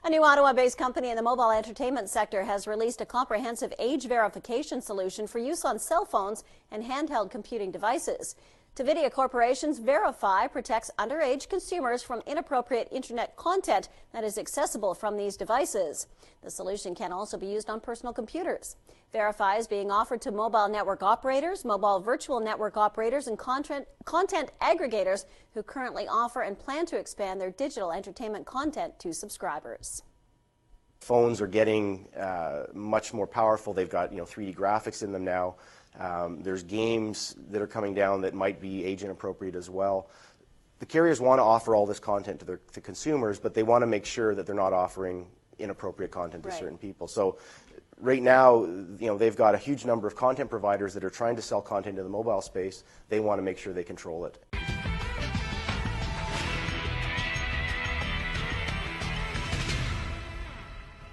A new Ottawa-based company in the mobile entertainment sector has released a comprehensive age verification solution for use on cell phones and handheld computing devices. TVidia Corporation's Verify protects underage consumers from inappropriate internet content that is accessible from these devices. The solution can also be used on personal computers. Verify is being offered to mobile network operators, mobile virtual network operators, and content aggregators who currently offer and plan to expand their digital entertainment content to subscribers. Phones are getting much more powerful. They've got 3D graphics in them now. There's games that are coming down that might be age inappropriate as well. The carriers want to offer all this content to consumers, but they want to make sure that they're not offering inappropriate content to certain people. So right now, they've got a huge number of content providers that are trying to sell content in the mobile space. They want to make sure they control it.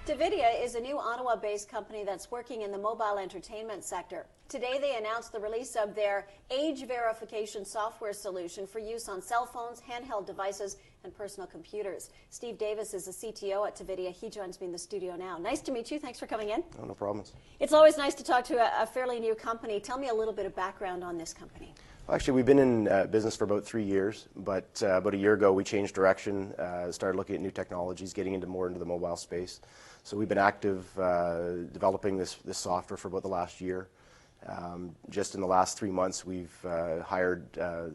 TVidia is a new Ottawa-based company that's working in the mobile entertainment sector. Today they announced the release of their age verification software solution for use on cell phones, handheld devices, and personal computers. Steve Davis is the CTO at TVidia. He joins me in the studio now. Nice to meet you. Thanks for coming in. Oh, no problems. It's always nice to talk to a fairly new company. Tell me a little bit of background on this company. Actually, we've been in business for about 3 years, but about a year ago we changed direction, started looking at new technologies, getting more into the mobile space. So we've been active developing this software for about the last year. Just in the last 3 months, we've hired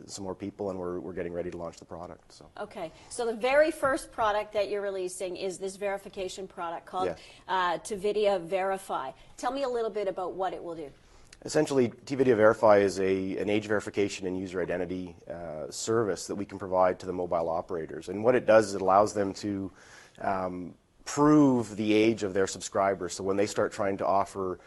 some more people, and we're getting ready to launch the product. So. Okay, so the very first product that you're releasing is this verification product called TVidia Verify. Tell me a little bit about what it will do. Essentially, TVidia Verify is an age verification and user identity service that we can provide to the mobile operators. And what it does is it allows them to prove the age of their subscribers. So when they start trying to offer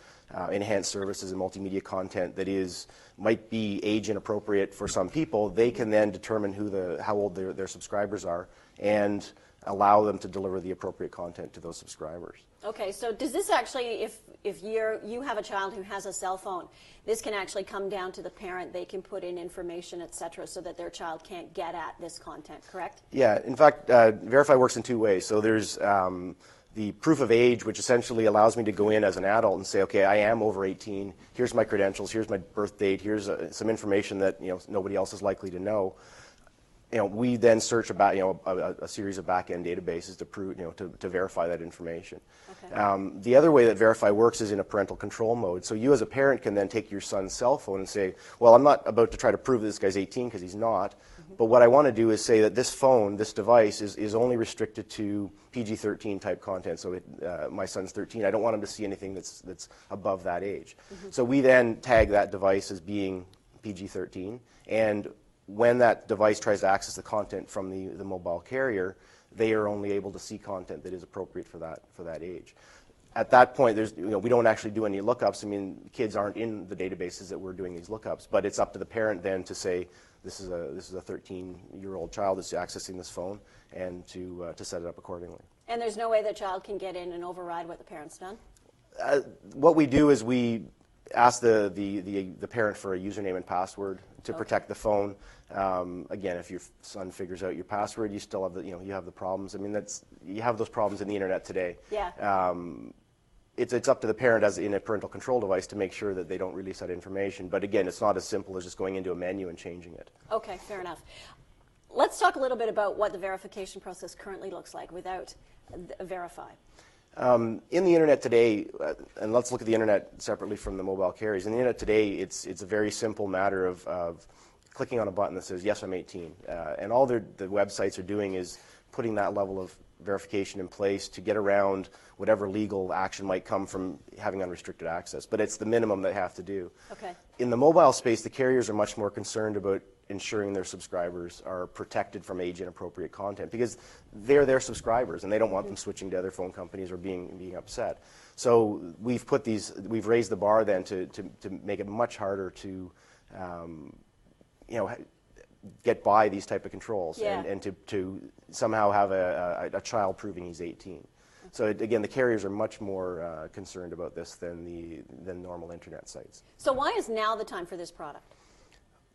enhanced services and multimedia content that might be age inappropriate for some people, they can then determine how old their subscribers are and allow them to deliver the appropriate content to those subscribers. Okay, so does this actually, if you have a child who has a cell phone, this can actually come down to the parent, they can put in information, etc., so that their child can't get at this content, correct? Yeah, in fact, Verify works in 2 ways. So there's the proof of age, which essentially allows me to go in as an adult and say, okay, I am over 18, here's my credentials, here's my birth date, here's some information that nobody else is likely to know. We then search about a series of back-end databases to prove to verify that information. Okay. The other way that Verify works is in a parental control mode. So you as a parent can then take your son's cell phone and say, well, I'm not about to try to prove this guy's 18 because he's not, but what I want to do is say that this phone, this device, is only restricted to PG-13 type content. So my son's 13. I don't want him to see anything that's above that age. So we then tag that device as being PG-13, and when that device tries to access the content from the mobile carrier, they are only able to see content that is appropriate for that age. At that point, we don't actually do any lookups. I mean, kids aren't in the databases that we're doing these lookups, but it's up to the parent then to say this is a 13-year-old child that's accessing this phone, and to set it up accordingly. And there's no way the child can get in and override what the parent's done? What we do is we ask the parent for a username and password to protect the phone. Again, if your son figures out your password, you still have you have the problems. I mean, you have those problems in the internet today. Yeah. It's up to the parent as in a parental control device to make sure that they don't release that information. But again, it's not as simple as just going into a menu and changing it. Okay, fair enough. Let's talk a little bit about what the verification process currently looks like without Verify. In the internet today, and let's look at the internet separately from the mobile carriers. In the internet today, it's a very simple matter of clicking on a button that says, yes, I'm 18. And all the websites are doing is putting that level of verification in place to get around whatever legal action might come from having unrestricted access. But it's the minimum they have to do. Okay. In the mobile space, the carriers are much more concerned about ensuring their subscribers are protected from age inappropriate content, because they're their subscribers and they don't want them switching to other phone companies or being upset. So we've raised the bar then to make it much harder to get by these type of controls, and to somehow have a child proving he's 18. So again, the carriers are much more concerned about this than normal internet sites. So why is now the time for this product?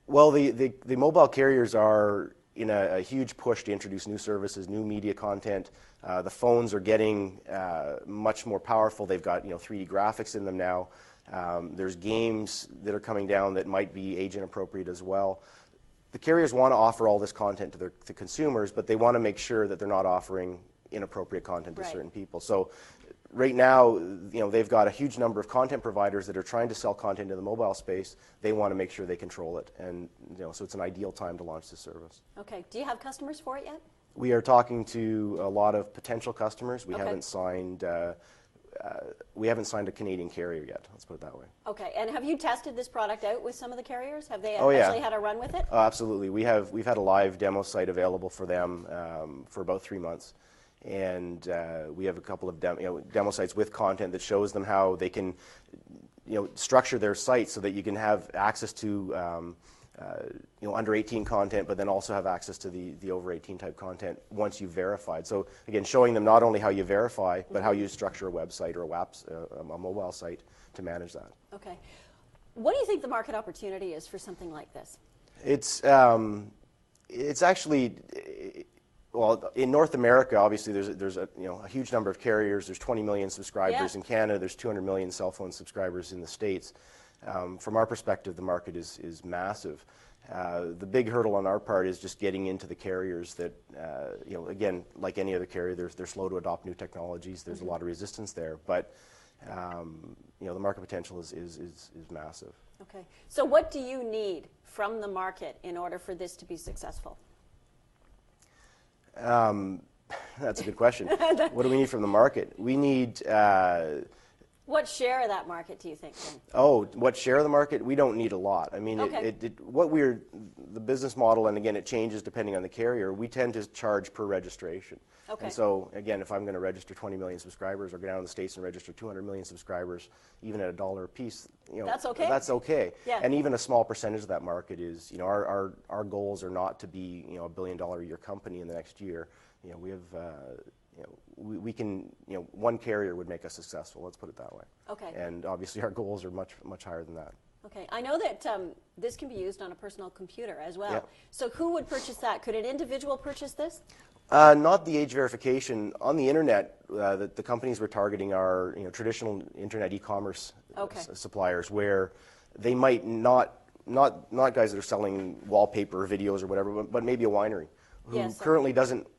Well, the mobile carriers are in a huge push to introduce new services, new media content. The phones are getting much more powerful. They've got 3D graphics in them now. There's games that are coming down that might be age inappropriate as well. The carriers want to offer all this content to consumers, but they want to make sure that they're not offering inappropriate content to certain people. So right now, they've got a huge number of content providers that are trying to sell content in the mobile space. They want to make sure they control it, and so it's an ideal time to launch this service. Okay. Do you have customers for it yet? We are talking to a lot of potential customers. We Okay. haven't signed. We haven't signed a Canadian carrier yet. Let's put it that way. Okay. And have you tested this product out with some of the carriers? Have they Oh, yeah. actually had a run with it? Absolutely. We've had a live demo site available for them for about 3 months. And we have a couple of demo sites with content that shows them how they can structure their site so that you can have access to under 18 content, but then also have access to the over 18 type content once you've verified. So again, showing them not only how you verify, but how you structure a website or a mobile site to manage that. Okay. What do you think the market opportunity is for something like this? It's actually, well, in North America, obviously there's a huge number of carriers. There's 20 million subscribers in Canada. There's 200 million cell phone subscribers in the States. From our perspective, the market is massive. The big hurdle on our part is just getting into the carriers that, again, like any other carrier, they're slow to adopt new technologies. There's a lot of resistance there, but the market potential is massive. Okay. So what do you need from the market in order for this to be successful? That's a good question. What do we need from the market? We need. What share of that market do you think? Then? Oh, what share of the market? We don't need a lot. I mean, Okay. the business model, and again, it changes depending on the carrier. We tend to charge per registration. Okay. And so, again, if I'm going to register 20 million subscribers or go down to the States and register 200 million subscribers, even at $1 a piece, that's okay. That's okay. Yeah. And even a small percentage of that market is, our goals are not to be, a $1 billion a year company in the next year. We have. We can, one carrier would make us successful, let's put it that way. Okay. And obviously our goals are much higher than that. Okay. I know that this can be used on a personal computer as well. Yep. So who would purchase that? Could an individual purchase this? Not the age verification. On the internet, the companies we're targeting are traditional internet e-commerce suppliers where they might not guys that are selling wallpaper or videos or whatever, but maybe a winery who currently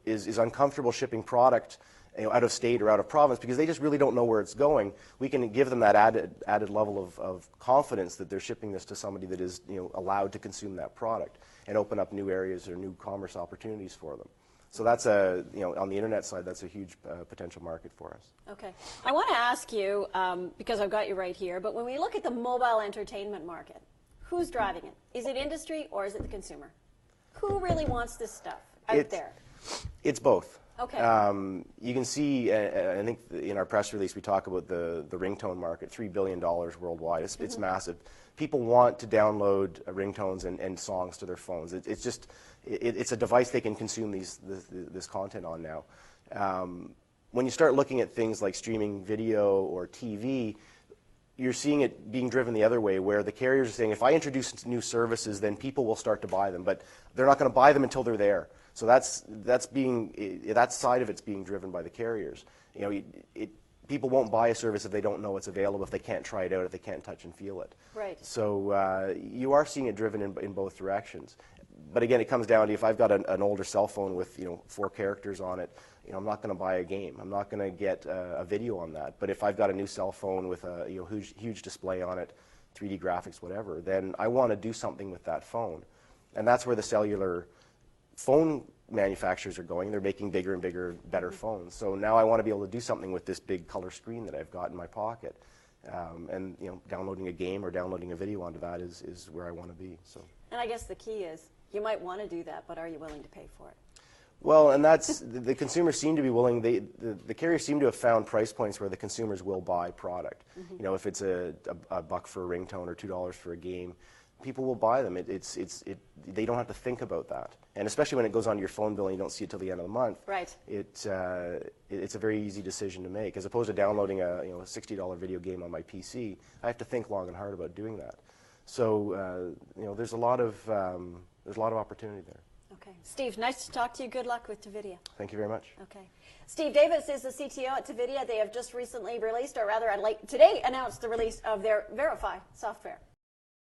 is uncomfortable shipping product out of state or out of province because they just really don't know where it's going. We can give them that added level of confidence that they're shipping this to somebody that is allowed to consume that product and open up new areas or new commerce opportunities for them. So that's on the internet side, that's a huge potential market for us. Okay. I want to ask you, because I've got you right here, but when we look at the mobile entertainment market, who's driving it? Is it industry or is it the consumer? Who really wants this stuff out there? It's both. Okay. You can see, I think in our press release we talk about the ringtone market, $3 billion worldwide. It's massive. People want to download ringtones and songs to their phones. It's a device they can consume this content on now. When you start looking at things like streaming video or TV, you're seeing it being driven the other way, where the carriers are saying, if I introduce new services, then people will start to buy them, but they're not going to buy them until they're there. So that side of it's being driven by the carriers. People won't buy a service if they don't know it's available, if they can't try it out, if they can't touch and feel it. Right. So you are seeing it driven in both directions. But again, it comes down to if I've got an older cell phone with 4 characters on it, I'm not going to buy a game. I'm not going to get a video on that. But if I've got a new cell phone with a huge display on it, 3D graphics, whatever, then I want to do something with that phone. And that's where the cellular phone manufacturers are going. They're making bigger and bigger, better phones. So now I want to be able to do something with this big color screen that I've got in my pocket. And downloading a game or downloading a video onto that is where I want to be. So. And I guess the key is you might want to do that, but are you willing to pay for it? Well, and that's the consumers seem to be willing. The carriers seem to have found price points where the consumers will buy product. If it's a $1 for a ringtone or $2 for a game, people will buy them. They don't have to think about that, and especially when it goes onto your phone bill and you don't see it till the end of the month. Right. It's a very easy decision to make, as opposed to downloading a $60 video game on my PC. I have to think long and hard about doing that. So there's a lot of opportunity there. Okay. Steve, nice to talk to you. Good luck with TVidia. Thank you very much. Okay. Steve Davis is the CTO at TVidia. They have just recently released, or rather today announced the release of their Verify software.